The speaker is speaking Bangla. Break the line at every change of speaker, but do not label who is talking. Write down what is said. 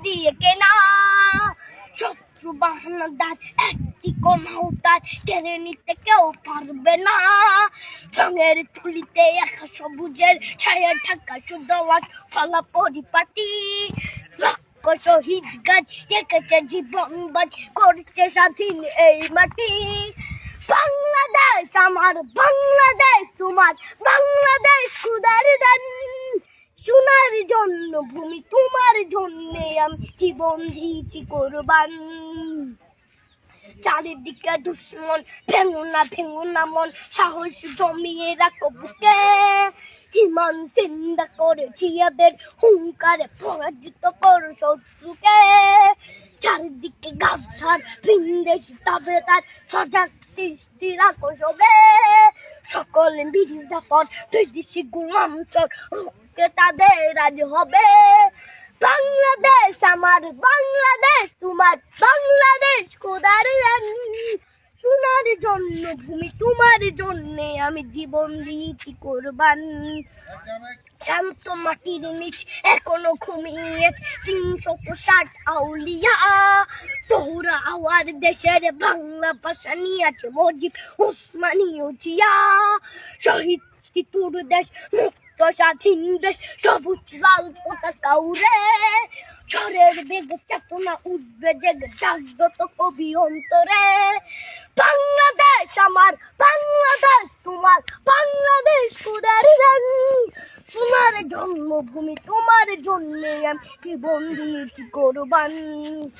দিয়ে কেনা। শত্রু বাহানাদার একটি কোনাও তার কেড়ে নিতে কেউ পারবে না। রঙের তুলিতে একা সবুজের ছায়া ঢাকা সুদলাস ফলা পরিপাটি। লক্ষ শহীদ গাছ রেখেছে জীবন বাজ করছে স্বাধীন এই মাটি। বাংলাদেশ আমার, বাংলাদেশ তোমার, বাংলাদেশ খুদার দান। সোনার জন্য ভূমি তোমার জন্যে আমি জীবন দিয়েছি কোরবান। চারিদিকে দুশ্মন, ভেঙো না মন, সাহস জমিয়ে রাখো বুকে। ইমান জিন্দা করেছি এদের হুঙ্কারে, পরাজিত করো শত্রুকে। চারিদিকে গাদ্দার ভিনদেশী তাবেদার, সজাগ দৃষ্টি রাখো সবে। সকল মির্জাফর বিদেশি গোলাম চোর, রুখতে তাদের আজ হবে। বাংলাদেশ আমার, বাংলাদেশ তোমার, বাংলাদেশ খোদার দান। সোনার জন্য ভূমি তোমার জন্যে আমি জীবন দিয়েছি কোরবান। শান্ত মাটির নিচ এখনো ঘুমিয়েছে ৩৬০ আউলিয়া। তোহরা আওয়ার দেশের বাংলা ভাষা নিয়ে আছে মজিদ ওসমানীয় জিয়া। শহীদ তোর দেশ মুক্ত স্বাধীন দেশ, সবুজ লাল পতাকা উড়ে। ঝড়ের বেগে চেতনা উঠবে জেগে, জাগ্রত কবি অন্তরে। বাংলাদেশ আমার, বাংলাদেশ তোমার, বাংলাদেশ খোদার দান। সোনার জন্মভূমি তোমার জন্যে আমি জীবন দিয়েছি কোরবান।